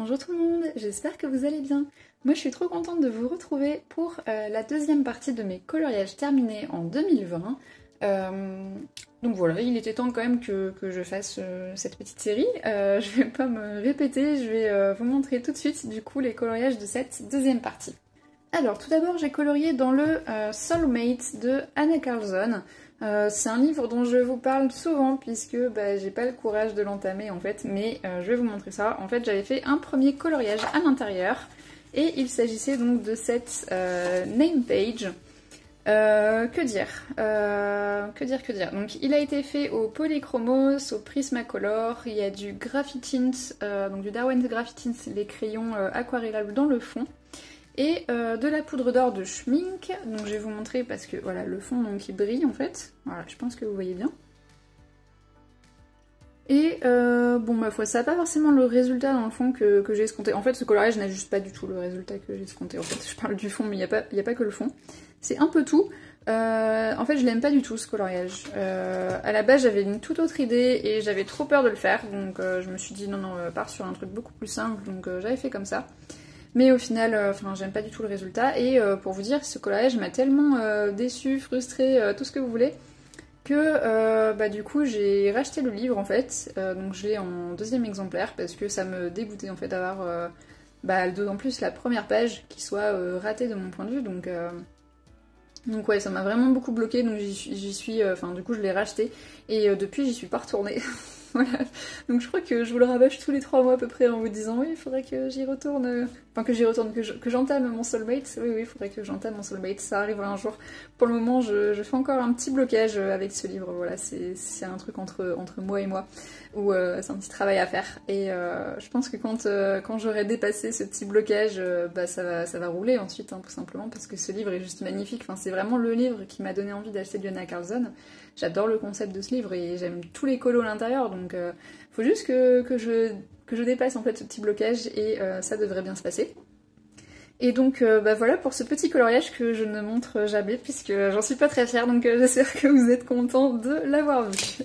Bonjour tout le monde, j'espère que vous allez bien. Moi je suis trop contente de vous retrouver pour la deuxième partie de mes coloriages terminés en 2020. Donc voilà, il était temps quand même que je fasse cette petite série. Je vais pas me répéter, je vais vous montrer tout de suite du coup les coloriages de cette deuxième partie. Alors tout d'abord j'ai colorié dans le Soulmate de Anna Carlzon. C'est un livre dont je vous parle souvent puisque j'ai pas le courage de l'entamer en fait, mais je vais vous montrer ça. En fait j'avais fait un premier coloriage à l'intérieur et il s'agissait donc de cette name page. Que dire. Donc il a été fait au Polychromos, au Prismacolor, il y a du Graphitint, donc du Derwent Graphitint, les crayons aquarellables dans le fond. Et de la poudre d'or de Schmink, donc je vais vous montrer parce que voilà le fond donc il brille en fait, voilà je pense que vous voyez bien. Et bon ma foi ça n'a pas forcément le résultat dans le fond que j'ai escompté, en fait ce coloriage n'a juste pas du tout le résultat que j'ai escompté en fait, je parle du fond mais il n'y a pas que le fond, c'est un peu tout. En fait je l'aime pas du tout ce coloriage, à la base j'avais une toute autre idée et j'avais trop peur de le faire donc je me suis dit non pars sur un truc beaucoup plus simple donc j'avais fait comme ça. Mais au final, j'aime pas du tout le résultat, et pour vous dire, ce coloriage m'a tellement déçue, frustrée, tout ce que vous voulez, que du coup j'ai racheté le livre en fait, donc je l'ai en deuxième exemplaire, parce que ça me dégoûtait en fait d'avoir d'autant plus la première page qui soit ratée de mon point de vue, donc ouais, ça m'a vraiment beaucoup bloqué, donc du coup je l'ai racheté, et depuis j'y suis pas retournée. Voilà, donc je crois que je vous le rabâche tous les 3 mois à peu près en vous disant oui, il faudrait que j'y retourne, que j'entame mon soulmate, oui, il faudrait que j'entame mon soulmate, ça arrivera un jour. Pour le moment, je fais encore un petit blocage avec ce livre, voilà, c'est un truc entre moi et moi, où c'est un petit travail à faire, et je pense que quand j'aurai dépassé ce petit blocage, ça va rouler ensuite, hein, tout simplement, parce que ce livre est juste magnifique, enfin, c'est vraiment le livre qui m'a donné envie d'acheter du Anna Carlzon. J'adore le concept de ce livre et j'aime tous les colos à l'intérieur, donc faut juste que je dépasse en fait ce petit blocage et ça devrait bien se passer. Et donc voilà pour ce petit coloriage que je ne montre jamais puisque j'en suis pas très fière, donc j'espère que vous êtes contents de l'avoir vu.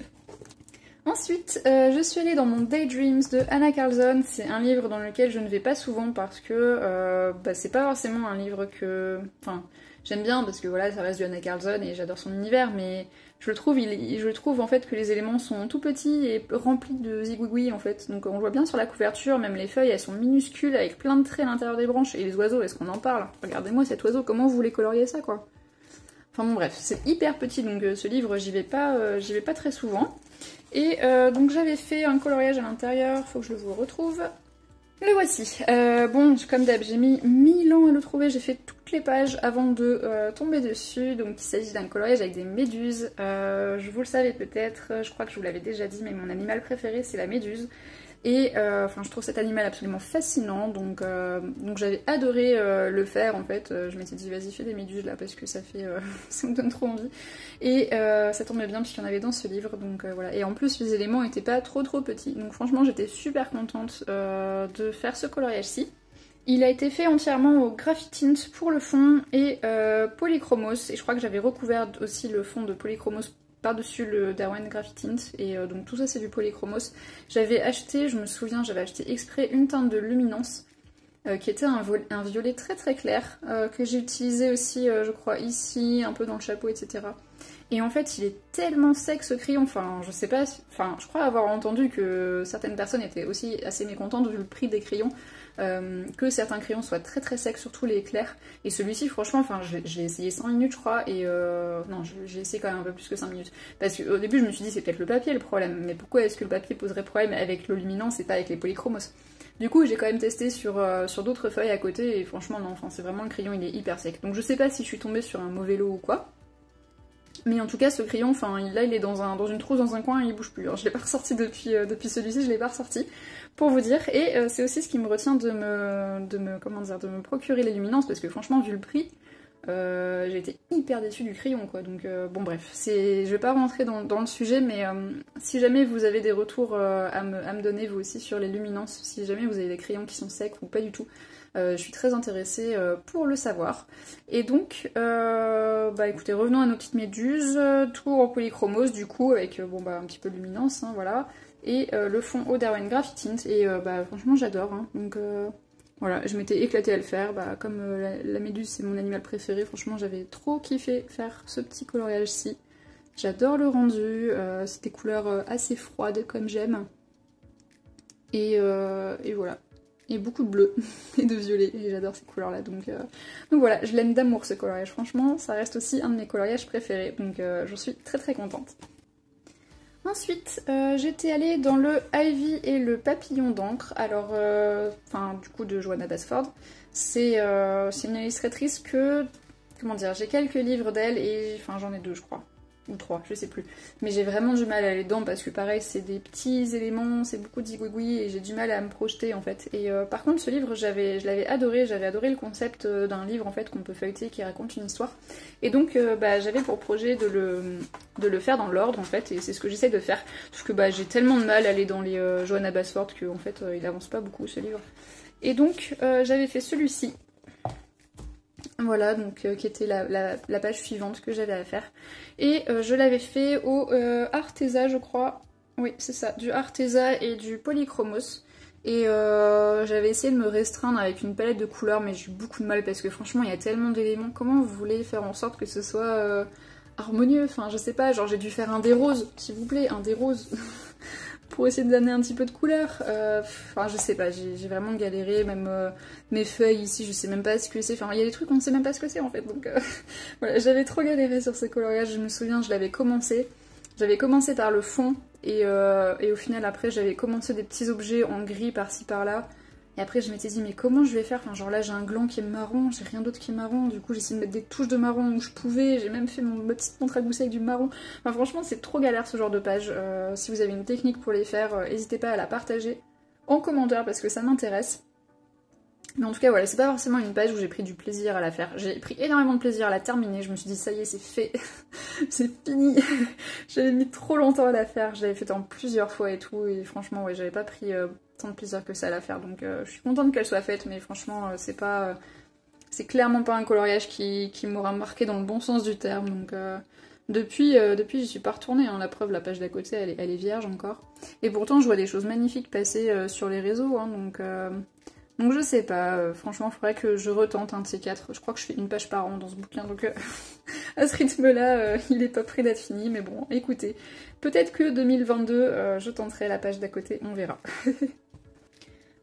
Ensuite, je suis allée dans mon Daydreams de Anna Carlzon. C'est un livre dans lequel je ne vais pas souvent parce que c'est pas forcément un livre que... Enfin, j'aime bien parce que voilà, ça reste du Anna Carlzon et j'adore son univers, mais je trouve en fait que les éléments sont tout petits et remplis de zigouigouis en fait. Donc on le voit bien sur la couverture, même les feuilles elles sont minuscules avec plein de traits à l'intérieur des branches. Et les oiseaux, est-ce qu'on en parle? Regardez-moi cet oiseau, comment vous voulez colorier ça quoi? Enfin bon bref, c'est hyper petit donc ce livre j'y vais pas très souvent. Et donc j'avais fait un coloriage à l'intérieur, faut que je vous retrouve. Le voici. Bon, comme d'hab, j'ai mis 1000 ans à le trouver, j'ai fait toutes les pages avant de tomber dessus. Donc il s'agit d'un coloriage avec des méduses. Je vous le savez peut-être, je crois que je vous l'avais déjà dit, mais mon animal préféré c'est la méduse. Et je trouve cet animal absolument fascinant, donc j'avais adoré le faire en fait. Je m'étais dit vas-y fais des méduses là parce que ça me donne trop envie. Et ça tombait bien puisqu'il y en avait dans ce livre, donc voilà. Et en plus les éléments étaient pas trop petits, donc franchement j'étais super contente de faire ce coloriage-ci. Il a été fait entièrement au Graphitint pour le fond et Polychromos, et je crois que j'avais recouvert aussi le fond de Polychromos par-dessus le Derwent Graphitint, et donc tout ça c'est du Polychromos. J'avais acheté, je me souviens, j'avais acheté exprès une teinte de luminance qui était un violet très clair, que j'ai utilisé aussi je crois ici, un peu dans le chapeau, etc. Et en fait il est tellement sec ce crayon, je sais pas, je crois avoir entendu que certaines personnes étaient aussi assez mécontentes vu le prix des crayons, que certains crayons soient très secs, surtout les clairs. Et celui-ci franchement, j'ai essayé 5 minutes je crois, et non j'ai essayé quand même un peu plus que 5 minutes. Parce qu'au début je me suis dit c'est peut-être le papier le problème, mais pourquoi est-ce que le papier poserait problème avec le luminance et pas avec les polychromos? Du coup j'ai quand même testé sur d'autres feuilles à côté, et franchement non, c'est vraiment le crayon il est hyper sec. Donc je sais pas si je suis tombée sur un mauvais lot ou quoi. Mais en tout cas ce crayon, là il est dans une trousse dans un coin et il bouge plus. Alors, je l'ai pas ressorti depuis celui-ci, je l'ai pas ressorti pour vous dire. Et c'est aussi ce qui me retient de me procurer les luminances, parce que franchement vu le prix, j'ai été hyper déçue du crayon quoi. Donc bon bref, je vais pas rentrer dans le sujet, mais si jamais vous avez des retours à me donner vous aussi sur les luminances, si jamais vous avez des crayons qui sont secs ou pas du tout, je suis très intéressée pour le savoir. Et donc, écoutez, revenons à nos petites méduses, tout en polychromose du coup, avec un petit peu de luminance, hein, voilà. et le fond Eau d'Erwan Graphite Tint, et bah franchement j'adore, hein. Donc voilà, je m'étais éclatée à le faire, bah, comme la méduse c'est mon animal préféré, franchement j'avais trop kiffé faire ce petit coloriage-ci. J'adore le rendu, c'est des couleurs assez froides comme j'aime. Et voilà. Et beaucoup de bleu et de violet, et j'adore ces couleurs-là. Donc voilà, je l'aime d'amour ce coloriage. Franchement, ça reste aussi un de mes coloriages préférés, donc j'en suis très très contente. Ensuite, j'étais allée dans le Ivy et le papillon d'encre, alors, enfin, du coup, de Johanna Basford. C'est une illustratrice que, comment dire, j'ai quelques livres d'elle, et, enfin, j'en ai 2, je crois. Ou 3, je sais plus. Mais j'ai vraiment du mal à aller dedans, parce que, pareil, c'est des petits éléments, c'est beaucoup d'igouigouis, et j'ai du mal à me projeter, en fait. Et par contre, ce livre, je l'avais adoré, j'avais adoré le concept d'un livre, en fait, qu'on peut feuilleter, qui raconte une histoire. Et donc, bah, j'avais pour projet de le faire dans l'ordre, en fait, et c'est ce que j'essaie de faire. Parce que bah, j'ai tellement de mal à aller dans les Johanna Basford que, en fait, il avance pas beaucoup, ce livre. Et donc, j'avais fait celui-ci. Voilà, donc qui était la page suivante que j'avais à faire. Et je l'avais fait au Arteza, je crois. Oui, c'est ça, du Arteza et du Polychromos. Et j'avais essayé de me restreindre avec une palette de couleurs, mais j'ai eu beaucoup de mal parce que franchement, il y a tellement d'éléments. Comment vous voulez faire en sorte que ce soit harmonieux? Enfin, je sais pas, genre j'ai dû faire un dé rose, s'il vous plaît, un dé rose. Pour essayer de donner un petit peu de couleur. Enfin, je sais pas, j'ai vraiment galéré, même mes feuilles ici, je sais même pas ce que c'est. Enfin, il y a des trucs, on sait même pas ce que c'est en fait. Donc voilà, j'avais trop galéré sur ce coloriage, je me souviens, je l'avais commencé. J'avais commencé par le fond, et au final, après, j'avais commencé des petits objets en gris par-ci par-là. Et après, je m'étais dit, mais comment je vais faire? Enfin, genre là, j'ai un gland qui est marron, j'ai rien d'autre qui est marron. Du coup, j'ai essayé de mettre des touches de marron où je pouvais. J'ai même fait ma petite montre à gousset avec du marron. Enfin, franchement, c'est trop galère ce genre de page. Si vous avez une technique pour les faire, n'hésitez pas à la partager en commentaire parce que ça m'intéresse. Mais en tout cas, voilà, c'est pas forcément une page où j'ai pris du plaisir à la faire. J'ai pris énormément de plaisir à la terminer. Je me suis dit, ça y est, c'est fait. C'est fini. J'avais mis trop longtemps à la faire. Je l'avais fait en plusieurs fois et tout. Et franchement, ouais, j'avais pas pris tant de plaisir que ça à la faire. Donc, je suis contente qu'elle soit faite. Mais franchement, c'est pas... c'est clairement pas un coloriage qui m'aura marqué dans le bon sens du terme. Donc, depuis, j'y suis pas retournée. Hein. La preuve, la page d'à côté, elle est vierge encore. Et pourtant, je vois des choses magnifiques passer sur les réseaux. Hein, donc je sais pas, franchement il faudrait que je retente un de ces quatre. Je crois que je fais une page par an dans ce bouquin, donc à ce rythme-là, il est pas prêt d'être fini, mais bon, écoutez, peut-être que 2022, je tenterai la page d'à côté, on verra.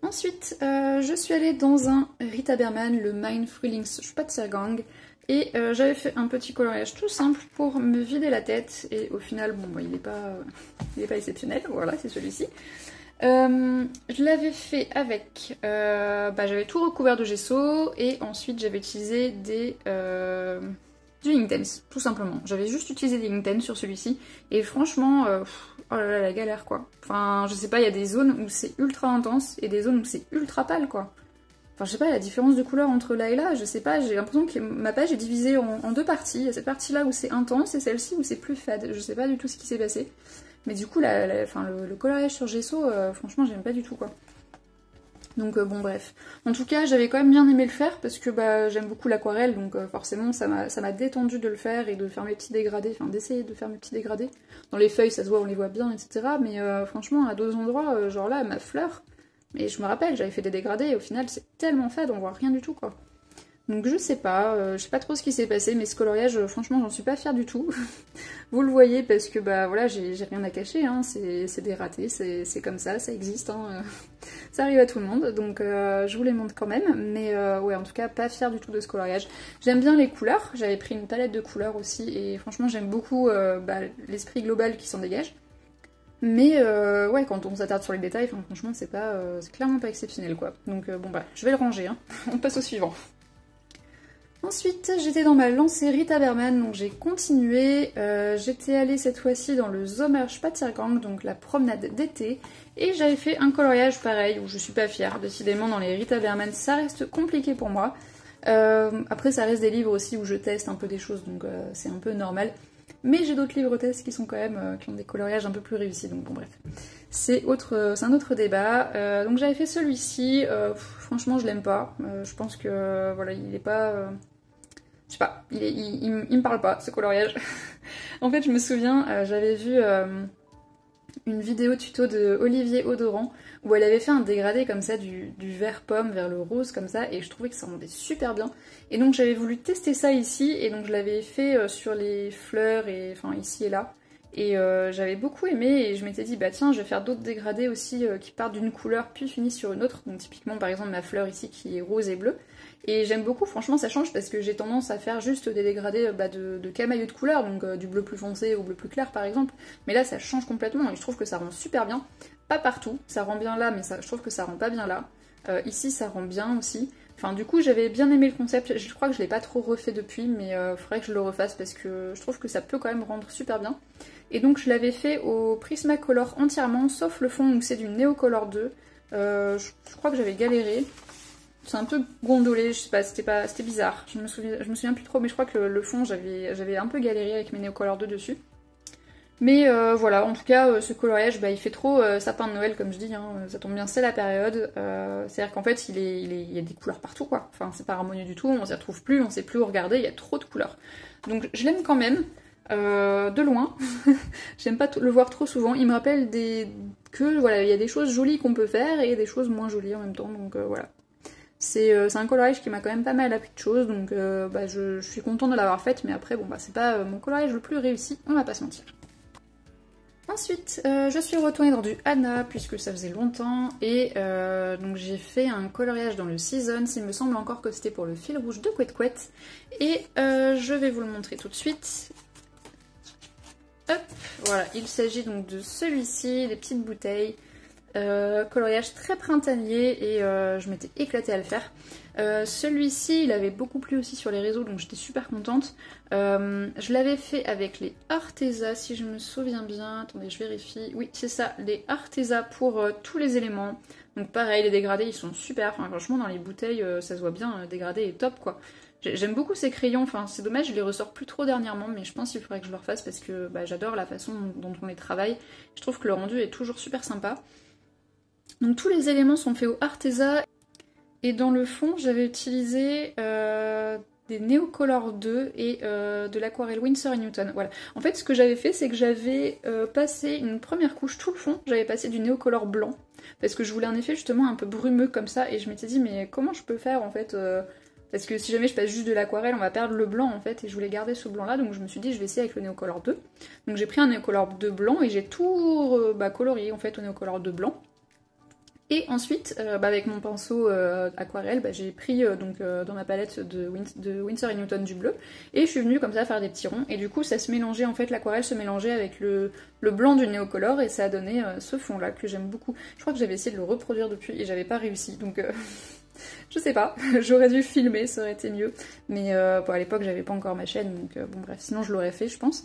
Ensuite, je suis allée dans un Rita Berman, le Mein Frühlingsspaziergang, et j'avais fait un petit coloriage tout simple pour me vider la tête, et au final, bon, bah, il est pas exceptionnel, voilà, c'est celui-ci. Je l'avais fait avec, j'avais tout recouvert de gesso et ensuite j'avais utilisé du Inktense, tout simplement. J'avais juste utilisé des Inktense sur celui-ci et franchement, oh là là, la galère quoi. Enfin, je sais pas, il y a des zones où c'est ultra intense et des zones où c'est ultra pâle quoi. Enfin, je sais pas, la différence de couleur entre là et là, je sais pas, j'ai l'impression que ma page est divisée en deux parties. Il y a cette partie-là où c'est intense et celle-ci où c'est plus fade. Je sais pas du tout ce qui s'est passé. Mais du coup, le coloriage sur gesso, franchement, j'aime pas du tout, quoi. Donc bon, bref. En tout cas, j'avais quand même bien aimé le faire, parce que bah, j'aime beaucoup l'aquarelle, donc forcément, ça m'a détendu de le faire, et de faire mes petits dégradés, enfin, d'essayer de faire mes petits dégradés. Dans les feuilles, ça se voit, on les voit bien, etc. Mais franchement, à d'autres endroits, genre là, ma fleur, mais je me rappelle, j'avais fait des dégradés, et au final, c'est tellement fade, on voit rien du tout, quoi. Donc je sais pas trop ce qui s'est passé, mais ce coloriage, franchement, j'en suis pas fière du tout. Vous le voyez parce que bah voilà, j'ai rien à cacher, hein. C'est des ratés, c'est comme ça existe, hein. Ça arrive à tout le monde, donc je vous les montre quand même, mais ouais, en tout cas, pas fière du tout de ce coloriage. J'aime bien les couleurs, j'avais pris une palette de couleurs aussi, et franchement, j'aime beaucoup l'esprit global qui s'en dégage. Mais ouais, quand on s'attarde sur les détails, franchement, c'est clairement pas exceptionnel, quoi. Donc bon bah, je vais le ranger, hein. On passe au suivant. Ensuite, j'étais dans ma lancée Rita Berman, donc j'ai continué. J'étais allée cette fois-ci dans le Sommerspaziergang, donc la promenade d'été, et j'avais fait un coloriage pareil, où je suis pas fière. Décidément, dans les Rita Berman, ça reste compliqué pour moi. Après, ça reste des livres aussi où je teste un peu des choses, donc c'est un peu normal. Mais j'ai d'autres livres tests qui sont quand même, qui ont des coloriages un peu plus réussis, donc bon bref. C'est un autre débat. Donc j'avais fait celui-ci, franchement je l'aime pas. Je pense que voilà, il est pas... je sais pas, il me parle pas ce coloriage. En fait je me souviens, j'avais vu une vidéo tuto de Olivier Audorand où elle avait fait un dégradé comme ça du vert pomme vers le rose comme ça et je trouvais que ça rendait super bien. Et donc j'avais voulu tester ça ici et donc je l'avais fait sur les fleurs et enfin ici et là. Et j'avais beaucoup aimé et je m'étais dit bah tiens je vais faire d'autres dégradés aussi qui partent d'une couleur puis finissent sur une autre. Donc typiquement par exemple ma fleur ici qui est rose et bleue. Et j'aime beaucoup, franchement ça change parce que j'ai tendance à faire juste des dégradés de camailleux de couleur, donc du bleu plus foncé au bleu plus clair par exemple. Mais là ça change complètement et je trouve que ça rend super bien. Pas partout, ça rend bien là mais ça, je trouve que ça rend pas bien là. Ici ça rend bien aussi. Enfin du coup j'avais bien aimé le concept, je crois que je l'ai pas trop refait depuis mais faudrait que je le refasse parce que je trouve que ça peut quand même rendre super bien. Et donc je l'avais fait au Prismacolor entièrement sauf le fond donc c'est du Neocolor 2. Je crois que j'avais galéré. C'est un peu gondolé, je sais pas, c'était bizarre. Je me souviens plus trop, mais je crois que le fond, j'avais un peu galéré avec mes Neocolor 2 dessus. Mais voilà, en tout cas, ce coloriage, bah, il fait trop sapin de Noël, comme je dis, hein, ça tombe bien, c'est la période. C'est-à-dire qu'en fait, il y a des couleurs partout, quoi. Enfin, c'est pas harmonieux du tout, on s'y retrouve plus, on sait plus où regarder, il y a trop de couleurs. Donc je l'aime quand même, de loin. J'aime pas le voir trop souvent. Il me rappelle que voilà, il y a des choses jolies qu'on peut faire et des choses moins jolies en même temps, donc voilà. C'est un coloriage qui m'a quand même pas mal appris de choses, donc bah, je suis contente de l'avoir faite, mais après, bon, bah, c'est pas mon coloriage le plus réussi, on va pas se mentir. Ensuite, je suis retournée dans du Anna, puisque ça faisait longtemps, et donc j'ai fait un coloriage dans le Seasons, il me semble encore que c'était pour le fil rouge de Couette Couette, et je vais vous le montrer tout de suite. Hop, voilà, il s'agit donc de celui-ci, des petites bouteilles. Coloriage très printanier et je m'étais éclatée à le faire. Celui-ci il avait beaucoup plu aussi sur les réseaux donc j'étais super contente. Je l'avais fait avec les Arteza si je me souviens bien. Attendez je vérifie. Oui c'est ça, les Arteza pour tous les éléments. Donc pareil les dégradés ils sont super. Enfin franchement dans les bouteilles ça se voit bien, dégradé est top quoi. J'aime beaucoup ces crayons, enfin c'est dommage, je les ressors plus trop dernièrement, mais je pense qu'il faudrait que je le refasse parce que bah, j'adore la façon dont on les travaille. Je trouve que le rendu est toujours super sympa. Donc tous les éléments sont faits au Arteza et dans le fond j'avais utilisé des Neocolor 2 et de l'aquarelle Winsor & Newton. Voilà. En fait ce que j'avais fait c'est que j'avais passé une première couche tout le fond, j'avais passé du Neocolor blanc parce que je voulais un effet justement un peu brumeux comme ça et je m'étais dit mais comment je peux faire en fait parce que si jamais je passe juste de l'aquarelle on va perdre le blanc en fait et je voulais garder ce blanc là donc je me suis dit je vais essayer avec le Neocolor 2. Donc j'ai pris un Neocolor 2 blanc et j'ai tout colorié en fait au Neocolor 2 blanc. Et ensuite, avec mon pinceau aquarelle, j'ai pris dans ma palette de Winsor & Newton du bleu, et je suis venue comme ça faire des petits ronds, et du coup ça se mélangeait, en fait l'aquarelle se mélangeait avec le blanc du Neocolor, et ça a donné ce fond là que j'aime beaucoup. Je crois que j'avais essayé de le reproduire depuis, et j'avais pas réussi, donc je sais pas, j'aurais dû filmer, ça aurait été mieux, mais bon, à l'époque j'avais pas encore ma chaîne, donc bon bref, sinon je l'aurais fait je pense.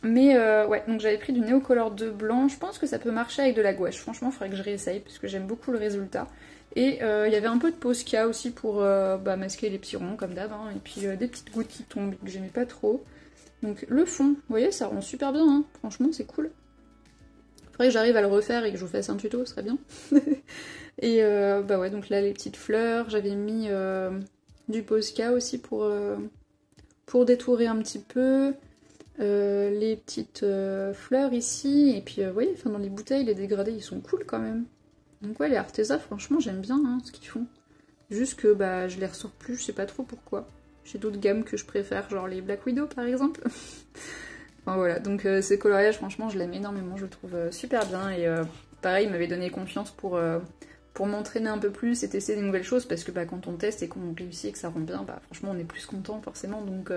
Mais ouais, donc j'avais pris du Neocolor 2 blanc, je pense que ça peut marcher avec de la gouache, franchement il faudrait que je réessaye parce que j'aime beaucoup le résultat. Et il y avait un peu de Posca aussi pour masquer les petits ronds comme d'hab, hein, et puis des petites gouttes qui tombent que j'aimais pas trop. Donc le fond, vous voyez ça rend super bien, hein. Franchement c'est cool. Faudrait que j'arrive à le refaire et que je vous fasse un tuto, ce serait bien. Et bah ouais, donc là les petites fleurs, j'avais mis du Posca aussi pour détourer un petit peu. Les petites fleurs ici, et puis vous voyez, dans les bouteilles, les dégradés ils sont cool quand même. Donc ouais, les Arteza, franchement j'aime bien hein, ce qu'ils font. Juste que je les ressors plus, je sais pas trop pourquoi. J'ai d'autres gammes que je préfère, genre les Black Widow par exemple. Enfin voilà, donc ces coloriages, franchement je l'aime énormément, je le trouve super bien, et pareil, il m'avait donné confiance pour m'entraîner un peu plus et tester des nouvelles choses, parce que quand on teste et qu'on réussit et que ça rend bien, franchement on est plus content forcément, donc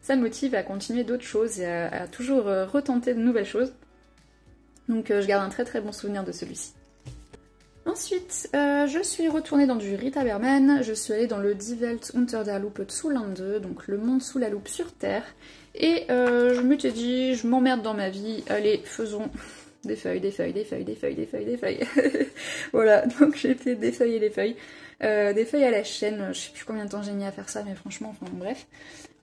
ça motive à continuer d'autres choses et à toujours retenter de nouvelles choses. Donc je garde un très très bon souvenir de celui-ci. Ensuite, je suis retournée dans du Rita Berman, je suis allée dans le Die Welt unter der Lupe zu Lande, donc le monde sous la loupe sur Terre, et je m'étais dit, je m'emmerde dans ma vie, allez, faisons des feuilles, des feuilles, des feuilles, des feuilles, des feuilles, des feuilles. Voilà, donc j'ai fait des feuilles et des feuilles à la chaîne, je sais plus combien de temps j'ai mis à faire ça, mais franchement, enfin bref.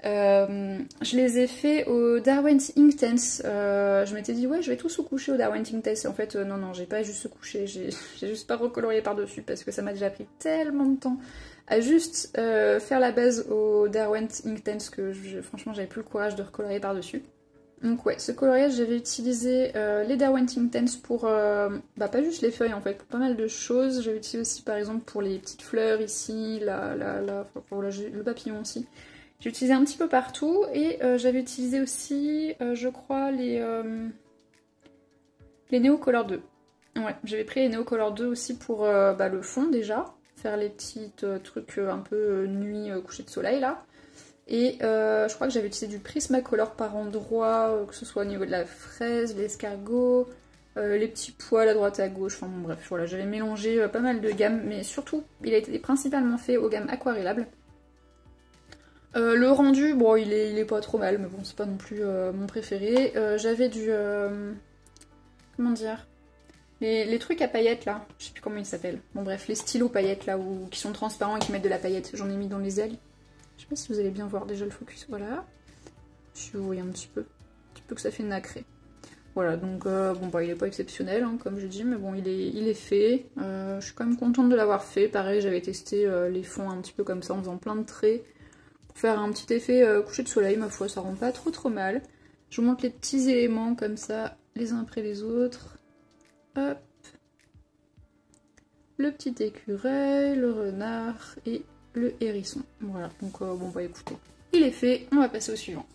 Je les ai fait au Derwent Inktense. Je m'étais dit ouais je vais tout sous-coucher au Derwent Inktense, et en fait non j'ai pas juste sous-couché, j'ai juste pas recolorié par dessus parce que ça m'a déjà pris tellement de temps à juste faire la base au Derwent Inktense que franchement j'avais plus le courage de recolorier par dessus. Donc ouais, ce coloriage, j'avais utilisé les Derwent Intense pour, pas juste les feuilles en fait, pour pas mal de choses. J'avais utilisé aussi par exemple pour les petites fleurs ici, pour le papillon aussi. J'ai utilisé un petit peu partout et j'avais utilisé aussi, je crois, les Neocolor 2. Ouais, j'avais pris les Neocolor 2 aussi pour le fond déjà, faire les petits trucs un peu nuit, coucher de soleil là. Et je crois que j'avais utilisé du Prismacolor par endroit, que ce soit au niveau de la fraise, l'escargot, les petits poils à droite à gauche, enfin bon bref, voilà, j'avais mélangé pas mal de gammes, mais surtout, il a été principalement fait aux gammes aquarellables. Le rendu, bon, il est pas trop mal, mais bon, c'est pas non plus mon préféré. J'avais du... comment dire, les trucs à paillettes là, je sais plus comment ils s'appellent. Bon bref, les stylos paillettes là, qui sont transparents et qui mettent de la paillette, j'en ai mis dans les ailes. Je sais pas si vous allez bien voir déjà le focus, voilà. Si vous voyez un petit peu que ça fait nacré. Voilà, donc bon il est pas exceptionnel, hein, comme je dis, mais bon, il est fait. Je suis quand même contente de l'avoir fait. Pareil, j'avais testé les fonds un petit peu comme ça, en faisant plein de traits, pour faire un petit effet coucher de soleil, ma foi, ça rend pas trop mal. Je vous montre les petits éléments comme ça, les uns après les autres. Hop. Le petit écureuil, le renard et le hérisson. Voilà, donc écoutez, il est fait, on va passer au suivant.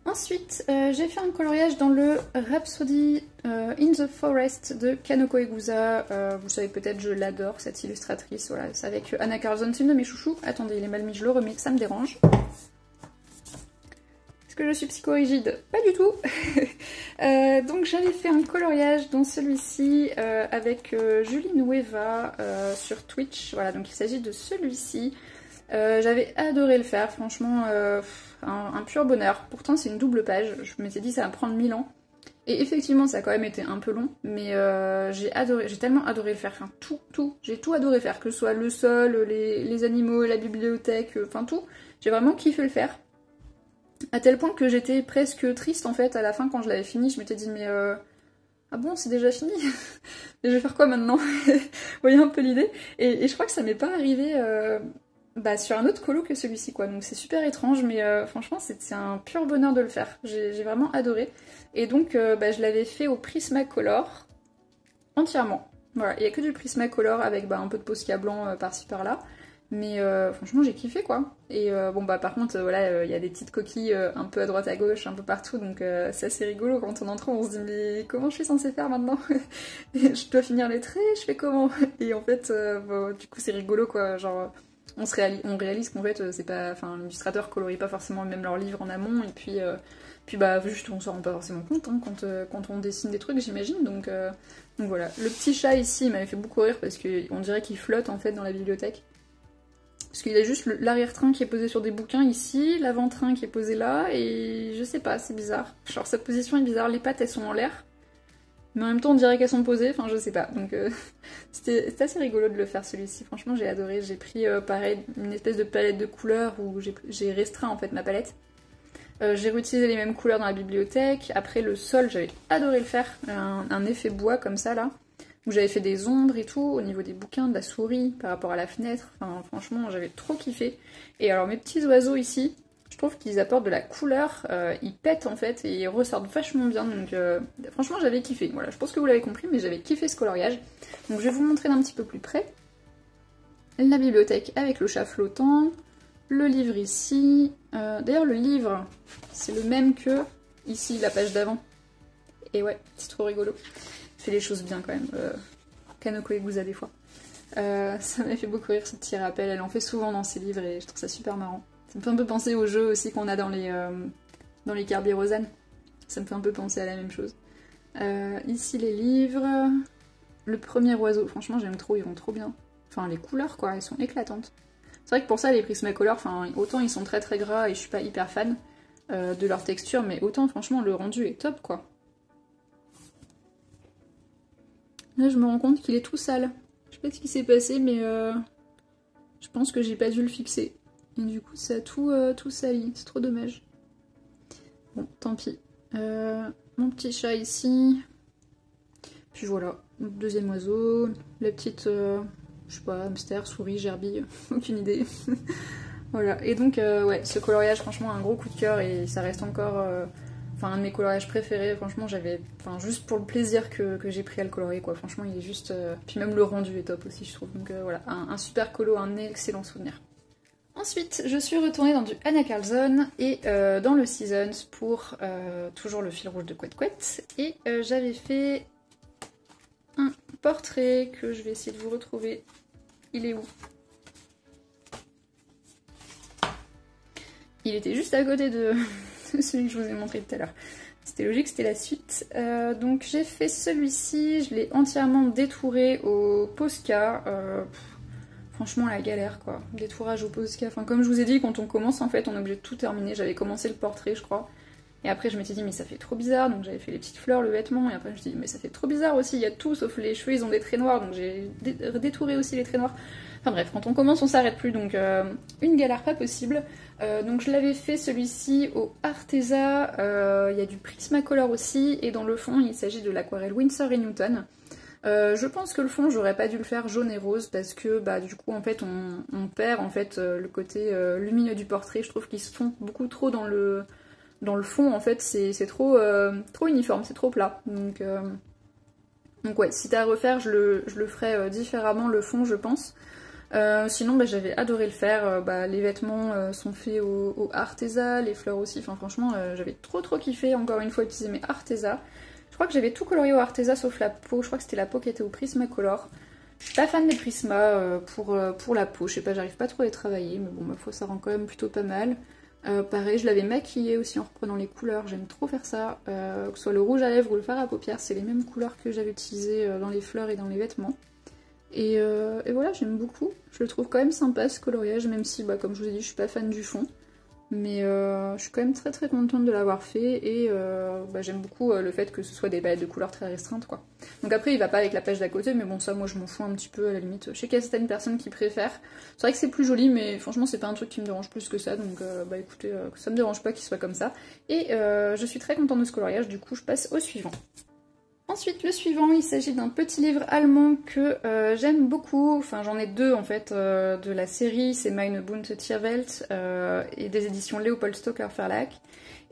Ensuite, j'ai fait un coloriage dans le Rhapsody in the Forest de Kanoko Egusa. Vous savez peut-être, je l'adore, cette illustratrice. Voilà, c'est avec Anna Carlson, c'est une de mes chouchous. Attendez, il est mal mis, je le remets, ça me dérange. Est-ce que je suis psychorigide? Pas du tout. Donc j'avais fait un coloriage dans celui-ci avec Julie Nueva sur Twitch. Voilà, donc il s'agit de celui-ci. J'avais adoré le faire, franchement, un pur bonheur. Pourtant c'est une double page, je m'étais dit ça va me prendre 1000 ans. Et effectivement ça a quand même été un peu long, mais j'ai tellement adoré le faire, enfin j'ai tout adoré faire, que ce soit le sol, les animaux, la bibliothèque, enfin tout. J'ai vraiment kiffé le faire. À tel point que j'étais presque triste en fait à la fin quand je l'avais fini, je m'étais dit mais ah bon c'est déjà fini. Et je vais faire quoi maintenant? Vous voyez un peu l'idée. Et je crois que ça m'est pas arrivé sur un autre colo que celui-ci quoi, donc c'est super étrange, mais franchement c'est un pur bonheur de le faire, j'ai vraiment adoré. Et donc je l'avais fait au Prismacolor entièrement, voilà, il n'y a que du Prismacolor avec un peu de Posca blanc par-ci par-là. Mais franchement j'ai kiffé quoi. Et par contre voilà, il y a des petites coquilles un peu à droite à gauche, un peu partout, donc c'est assez rigolo quand on entre, on se dit mais comment je suis censée faire maintenant? Je dois finir les traits, je fais comment? Et en fait du coup c'est rigolo quoi, genre on réalise qu'en fait c'est pas, enfin l'illustrateur colorie pas forcément même leur livre en amont, et puis juste on s'en rend pas forcément compte hein, quand on dessine des trucs, j'imagine, donc voilà. Le petit chat ici il m'avait fait beaucoup rire parce qu'on dirait qu'il flotte en fait dans la bibliothèque. Parce qu'il y a juste l'arrière-train qui est posé sur des bouquins ici, l'avant-train qui est posé là, et je sais pas, c'est bizarre. Genre sa position est bizarre, les pattes elles sont en l'air, mais en même temps on dirait qu'elles sont posées, enfin je sais pas. Donc c'était assez rigolo de le faire celui-ci, franchement j'ai adoré. J'ai pris pareil une espèce de palette de couleurs où j'ai restreint en fait ma palette. J'ai réutilisé les mêmes couleurs dans la bibliothèque. Après le sol, j'avais adoré le faire, un effet bois comme ça là. Où j'avais fait des ombres et tout, au niveau des bouquins, de la souris, par rapport à la fenêtre, enfin franchement j'avais trop kiffé. Et alors mes petits oiseaux ici, je trouve qu'ils apportent de la couleur, ils pètent en fait, et ils ressortent vachement bien, donc franchement j'avais kiffé. Voilà, je pense que vous l'avez compris, mais j'avais kiffé ce coloriage. Donc je vais vous montrer d'un petit peu plus près. La bibliothèque avec le chat flottant, le livre ici, d'ailleurs le livre, c'est le même que ici, la page d'avant. Et ouais, c'est trop rigolo. Fait les choses bien quand même, Kanoko Egusa des fois. Ça m'a fait beaucoup rire ce petit rappel, elle en fait souvent dans ses livres et je trouve ça super marrant. Ça me fait un peu penser aux jeux aussi qu'on a dans les Kirby Rosanne. Ça me fait un peu penser à la même chose. Ici les livres, le premier oiseau, franchement j'aime trop, ils vont trop bien. Enfin les couleurs quoi, elles sont éclatantes. C'est vrai que pour ça les Prismacolor, enfin autant ils sont très très gras et je suis pas hyper fan de leur texture, mais autant franchement le rendu est top quoi. Là, je me rends compte qu'il est tout sale. Je sais pas ce qui s'est passé, mais je pense que j'ai pas dû le fixer. Et du coup, ça a tout sali. C'est trop dommage. Bon, tant pis. Mon petit chat ici. Puis voilà, notre deuxième oiseau. La petite, je sais pas, hamster, souris, gerbille. Aucune idée. Voilà. Et donc, ouais, ce coloriage, franchement, un gros coup de cœur. Et ça reste encore enfin, un de mes coloriages préférés. Franchement, j'avais, enfin, juste pour le plaisir que j'ai pris à le colorier, quoi. Franchement, il est juste... Puis même le rendu est top aussi, je trouve. Donc voilà, un super colo, un excellent souvenir. Ensuite, je suis retournée dans du Anna Carlson et dans le Seasons pour toujours le fil rouge de Couette Couette. Et j'avais fait un portrait que je vais essayer de vous retrouver. Il est où? Il était juste à côté de celui que je vous ai montré tout à l'heure. C'était logique, c'était la suite. Donc j'ai fait celui-ci, je l'ai entièrement détouré au Posca. Franchement la galère quoi, détourage au Posca. Enfin comme je vous ai dit, quand on commence en fait on est obligé de tout terminer. J'avais commencé le portrait je crois. Et après je m'étais dit mais ça fait trop bizarre, donc j'avais fait les petites fleurs, le vêtement, et après je me suis dit mais ça fait trop bizarre aussi, il y a tout sauf les cheveux, ils ont des traits noirs, donc j'ai détouré aussi les traits noirs. Enfin bref, quand on commence on s'arrête plus, donc une galère pas possible. Donc je l'avais fait celui-ci au Arteza, il y a du Prismacolor aussi, et dans le fond il s'agit de l'aquarelle Winsor & Newton. Je pense que le fond j'aurais pas dû le faire jaune et rose parce que bah du coup en fait on perd en fait le côté lumineux du portrait. Je trouve qu'il se fond beaucoup trop dans le fond en fait, c'est trop uniforme, c'est trop plat. Donc ouais, si t'as à refaire je le ferai différemment le fond je pense. Sinon bah, j'avais adoré le faire, les vêtements sont faits au Arteza, les fleurs aussi, enfin franchement j'avais trop kiffé encore une fois utiliser mes Arteza. Je crois que j'avais tout colorié au Arteza sauf la peau, je crois que c'était la peau qui était au Prismacolor. Je suis pas fan des Prisma pour la peau, je sais pas, j'arrive pas trop à les travailler, mais bon ma foi ça rend quand même plutôt pas mal. Pareil, je l'avais maquillé aussi en reprenant les couleurs, j'aime trop faire ça, que ce soit le rouge à lèvres ou le fard à paupières, c'est les mêmes couleurs que j'avais utilisées dans les fleurs et dans les vêtements. Et voilà, j'aime beaucoup, je le trouve quand même sympa ce coloriage, même si bah, comme je vous ai dit je suis pas fan du fond. Mais je suis quand même très contente de l'avoir fait et j'aime beaucoup le fait que ce soit des palettes de couleurs très restreintes quoi. Donc après il va pas avec la page d'à côté mais bon ça moi je m'en fous un petit peu à la limite. Je sais qu'il y a certaines personnes qui préfèrent. C'est vrai que c'est plus joli mais franchement c'est pas un truc qui me dérange plus que ça donc écoutez ça me dérange pas qu'il soit comme ça. Et je suis très contente de ce coloriage, du coup je passe au suivant. Ensuite, le suivant, il s'agit d'un petit livre allemand que j'aime beaucoup, enfin j'en ai deux en fait de la série, c'est Meine bunte Tierwelt et des éditions Leopold Stocker Verlag.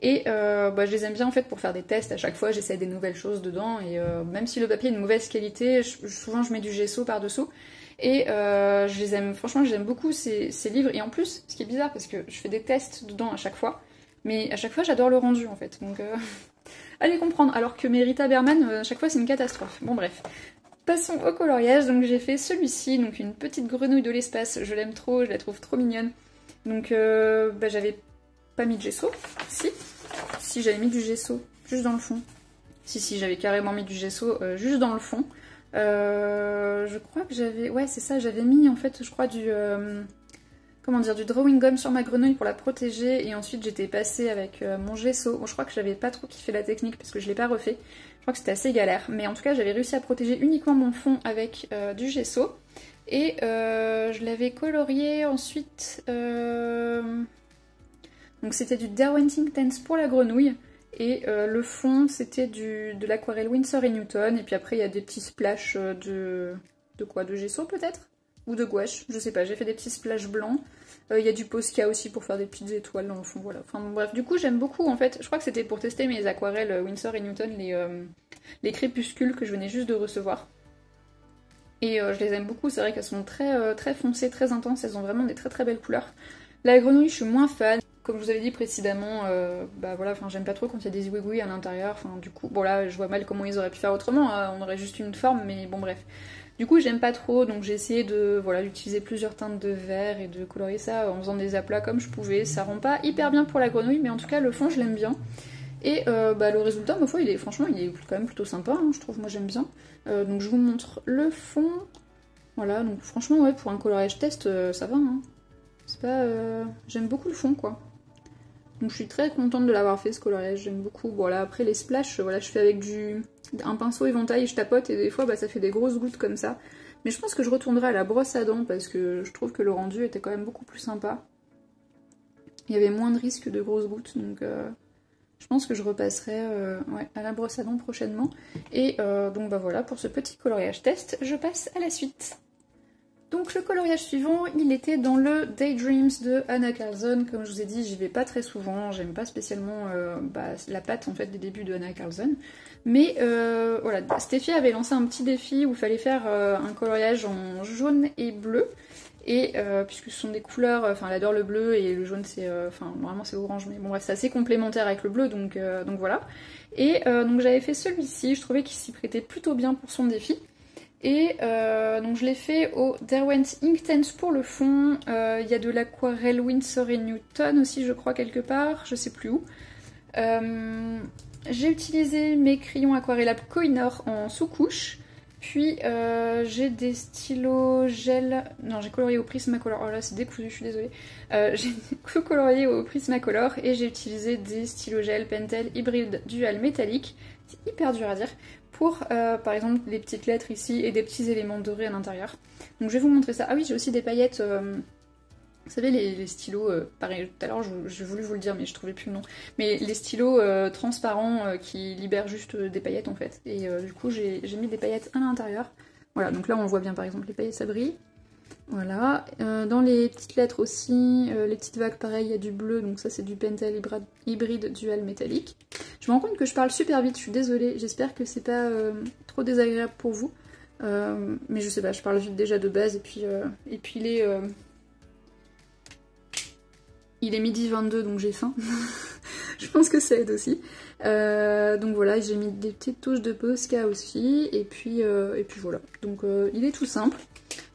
Et je les aime bien en fait pour faire des tests à chaque fois, j'essaie des nouvelles choses dedans et même si le papier est de mauvaise qualité, souvent je mets du gesso par-dessous. Et je les aime, franchement j'aime beaucoup ces livres et en plus, ce qui est bizarre parce que je fais des tests dedans à chaque fois, mais à chaque fois j'adore le rendu en fait, donc... Allez comprendre, alors que mes Rita Berman, à chaque fois c'est une catastrophe. Bon bref. Passons au coloriage, donc j'ai fait celui-ci, donc une petite grenouille de l'espace, je l'aime trop, je la trouve trop mignonne. Donc j'avais pas mis de gesso, si j'avais mis du gesso, juste dans le fond. Si j'avais carrément mis du gesso juste dans le fond. Je crois que j'avais, ouais c'est ça, j'avais mis en fait je crois du... comment dire, du drawing gum sur ma grenouille pour la protéger et ensuite j'étais passée avec mon gesso. Bon, je crois que j'avais pas trop kiffé la technique parce que je l'ai pas refait. Je crois que c'était assez galère, mais en tout cas j'avais réussi à protéger uniquement mon fond avec du gesso. Et je l'avais colorié ensuite... Donc c'était du Derwent Intense pour la grenouille. Et le fond c'était de l'aquarelle Winsor & Newton. Et puis après il y a des petits splashes de quoi? De gesso peut-être? Ou de gouache, je sais pas, j'ai fait des petits splashes blancs. Il y a du Posca aussi pour faire des petites étoiles dans le fond, voilà. Enfin bref, du coup j'aime beaucoup en fait. Je crois que c'était pour tester mes aquarelles Winsor & Newton, les crépuscules que je venais juste de recevoir. Et je les aime beaucoup, c'est vrai qu'elles sont très foncées, très intenses, elles ont vraiment des très belles couleurs. La grenouille je suis moins fan. Comme je vous avais dit précédemment, voilà, j'aime pas trop quand il y a des zouigouilles à l'intérieur. Enfin du coup, bon là je vois mal comment ils auraient pu faire autrement, hein. On aurait juste une forme, mais bon bref. Du coup j'aime pas trop, donc j'ai essayé de d'utiliser plusieurs teintes de vert et de colorier ça en faisant des aplats comme je pouvais. Ça rend pas hyper bien pour la grenouille, mais en tout cas le fond je l'aime bien. Et le résultat, ma foi, franchement il est quand même plutôt sympa, hein, je trouve, moi j'aime bien. Donc je vous montre le fond. Voilà, donc franchement ouais, pour un coloriage test, ça va, hein. C'est pas... j'aime beaucoup le fond quoi. Donc je suis très contente de l'avoir fait ce coloriage, j'aime beaucoup. Voilà, après les splashes, voilà, je fais avec un pinceau éventail, je tapote et des fois ça fait des grosses gouttes comme ça. Mais je pense que je retournerai à la brosse à dents parce que je trouve que le rendu était quand même beaucoup plus sympa. Il y avait moins de risques de grosses gouttes, donc je pense que je repasserai à la brosse à dents prochainement. Et donc voilà, pour ce petit coloriage test, je passe à la suite. Donc le coloriage suivant, il était dans le Daydreams de Anna Karlzon. Comme je vous ai dit, j'y vais pas très souvent, j'aime pas spécialement la patte en fait des débuts de Anna Karlzon. Mais voilà, Steffi avait lancé un petit défi où il fallait faire un coloriage en jaune et bleu. Et puisque ce sont des couleurs, enfin elle adore le bleu et le jaune c'est, enfin normalement c'est orange, mais bon bref c'est assez complémentaire avec le bleu donc voilà. Et donc j'avais fait celui-ci, je trouvais qu'il s'y prêtait plutôt bien pour son défi. Et donc je l'ai fait au Derwent Inktense pour le fond, il y a de l'aquarelle Winsor et Newton aussi je crois quelque part, je sais plus où. J'ai utilisé mes crayons Aquarellab Kohinoor en sous-couche. Puis j'ai des stylos gel, non j'ai colorié au Prismacolor, oh là c'est décousu, je suis désolée. J'ai colorié au Prismacolor et j'ai utilisé des stylos gel Pentel Hybrid Dual métallique, c'est hyper dur à dire, pour par exemple les petites lettres ici et des petits éléments dorés à l'intérieur. Donc je vais vous montrer ça. Ah oui j'ai aussi des paillettes, vous savez les stylos, pareil tout à l'heure j'ai voulu vous le dire mais je trouvais plus le nom, mais les stylos transparents qui libèrent juste des paillettes en fait, et du coup j'ai mis des paillettes à l'intérieur. Voilà, donc là on voit bien par exemple les paillettes ça brille. Voilà, dans les petites lettres aussi, les petites vagues pareil il y a du bleu, donc ça c'est du Pentel Hybrid Dual métallique. Je me rends compte que je parle super vite, je suis désolée, j'espère que c'est pas trop désagréable pour vous, mais je sais pas, je parle vite déjà de base, et puis il est midi 22 donc j'ai faim. Je pense que ça aide aussi. Donc voilà, j'ai mis des petites touches de Posca aussi. Et puis voilà. Donc il est tout simple.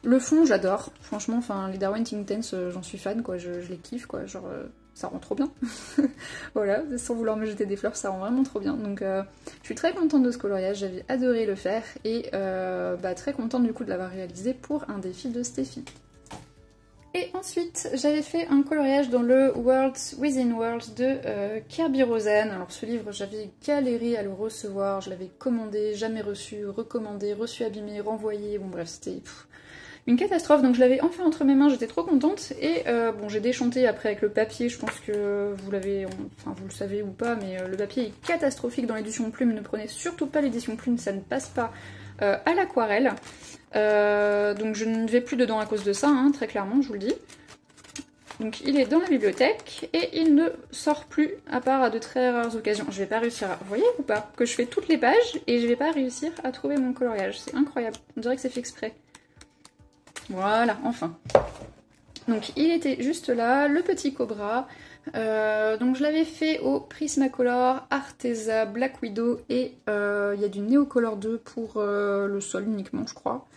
Le fond j'adore. Franchement, enfin les Derwent Inktense j'en suis fan quoi. Je les kiffe quoi. Genre ça rend trop bien. Voilà, sans vouloir me jeter des fleurs, ça rend vraiment trop bien. Donc je suis très contente de ce coloriage. J'avais adoré le faire. Et très contente du coup de l'avoir réalisé pour un défi de Steffi. Et ensuite, j'avais fait un coloriage dans le Worlds Within Worlds de Kirby Rosen. Alors ce livre, j'avais galéré à le recevoir, je l'avais commandé, jamais reçu, recommandé, reçu abîmé, renvoyé, bon bref, c'était une catastrophe. Donc je l'avais enfin entre mes mains, j'étais trop contente. Et bon, j'ai déchanté après avec le papier, je pense que vous l'avez, enfin vous le savez ou pas, mais le papier est catastrophique dans l'édition plume, ne prenez surtout pas l'édition plume, ça ne passe pas à l'aquarelle. Donc je ne vais plus dedans à cause de ça, hein, très clairement, je vous le dis. Donc il est dans la bibliothèque et il ne sort plus à part à de très rares occasions. Je vais pas réussir à... Vous voyez ou pas? Que je fais toutes les pages et je vais pas réussir à trouver mon coloriage. C'est incroyable. On dirait que c'est fait exprès. Voilà, enfin. Donc il était juste là, le petit cobra. Donc je l'avais fait au Prismacolor, Arteza, Black Widow et il y a du Neocolor 2 pour le sol uniquement je crois.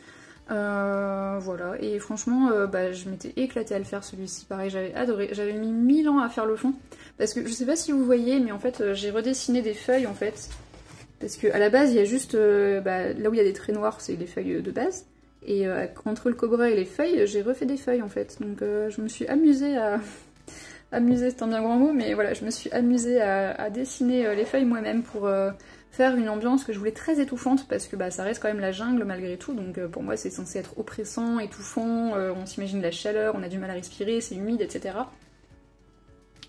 Voilà, et franchement je m'étais éclatée à le faire celui-ci, pareil j'avais adoré, j'avais mis 1000 ans à faire le fond, parce que je sais pas si vous voyez mais en fait j'ai redessiné des feuilles en fait, parce que à la base il y a juste, là où il y a des traits noirs c'est les feuilles de base, et entre le cobra et les feuilles j'ai refait des feuilles en fait, donc je me suis amusée à... Amusée c'est un bien grand mot, mais voilà, je me suis amusée à dessiner les feuilles moi-même pour faire une ambiance que je voulais très étouffante, parce que ça reste quand même la jungle malgré tout, donc pour moi c'est censé être oppressant, étouffant, on s'imagine la chaleur, on a du mal à respirer, c'est humide, etc.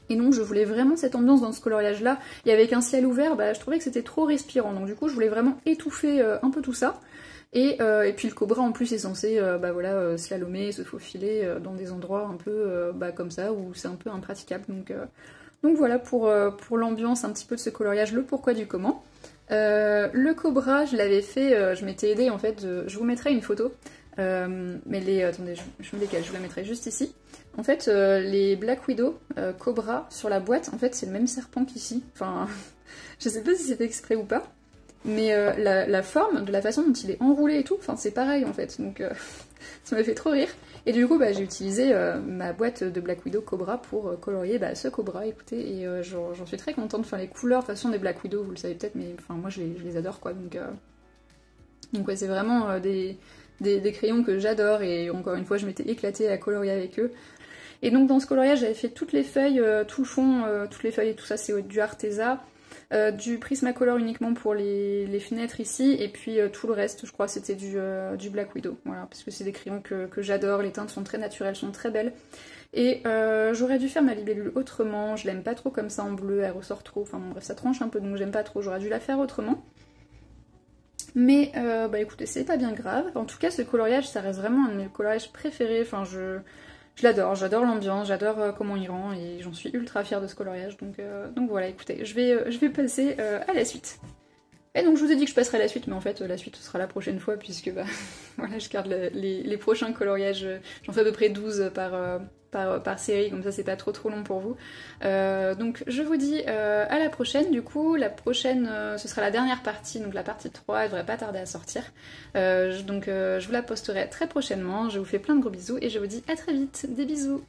Et donc je voulais vraiment cette ambiance dans ce coloriage là, et avec un ciel ouvert, je trouvais que c'était trop respirant, donc du coup je voulais vraiment étouffer un peu tout ça. Et puis le cobra en plus est censé slalomer, se faufiler dans des endroits un peu comme ça où c'est un peu impraticable. Donc voilà pour l'ambiance un petit peu de ce coloriage, le pourquoi du comment. Le cobra je l'avais fait, je m'étais aidée en fait, je vous mettrai une photo, mais attendez je me décale, je vous la mettrai juste ici. En fait les Black Widow cobra sur la boîte, en fait c'est le même serpent qu'ici, enfin je sais pas si c'était exprès ou pas. Mais la forme, de la façon dont il est enroulé et tout, c'est pareil en fait, donc ça m'a fait trop rire. Et du coup j'ai utilisé ma boîte de Black Widow Cobra pour colorier ce Cobra, écoutez, et j'en suis très contente. Enfin les couleurs, de toute façon des Black Widow, vous le savez peut-être, mais moi je les adore quoi, donc ouais, c'est vraiment des crayons que j'adore, et encore une fois je m'étais éclatée à colorier avec eux. Et donc dans ce coloriage j'avais fait toutes les feuilles, tout le fond, toutes les feuilles et tout ça c'est du Arteza. Du Prismacolor uniquement pour les fenêtres ici, et puis tout le reste je crois c'était du Black Widow, voilà, parce que c'est des crayons que j'adore, les teintes sont très naturelles, sont très belles, et j'aurais dû faire ma libellule autrement, je l'aime pas trop comme ça en bleu, elle ressort trop, enfin bon bref ça tranche un peu donc j'aime pas trop, j'aurais dû la faire autrement. Mais bah écoutez, c'est pas bien grave. En tout cas, ce coloriage, ça reste vraiment un de mes coloriages préférés. Enfin, je l'adore, j'adore l'ambiance, j'adore comment il rend et j'en suis ultra fière de ce coloriage. Donc voilà, écoutez, je vais passer à la suite. Et donc je vous ai dit que je passerai à la suite, mais en fait la suite ce sera la prochaine fois puisque bah voilà, je garde les prochains coloriages, j'en fais à peu près 12 par série, comme ça c'est pas trop long pour vous. Donc je vous dis à la prochaine, du coup la prochaine ce sera la dernière partie, donc la partie 3, elle devrait pas tarder à sortir. Je vous la posterai très prochainement, je vous fais plein de gros bisous et je vous dis à très vite, des bisous.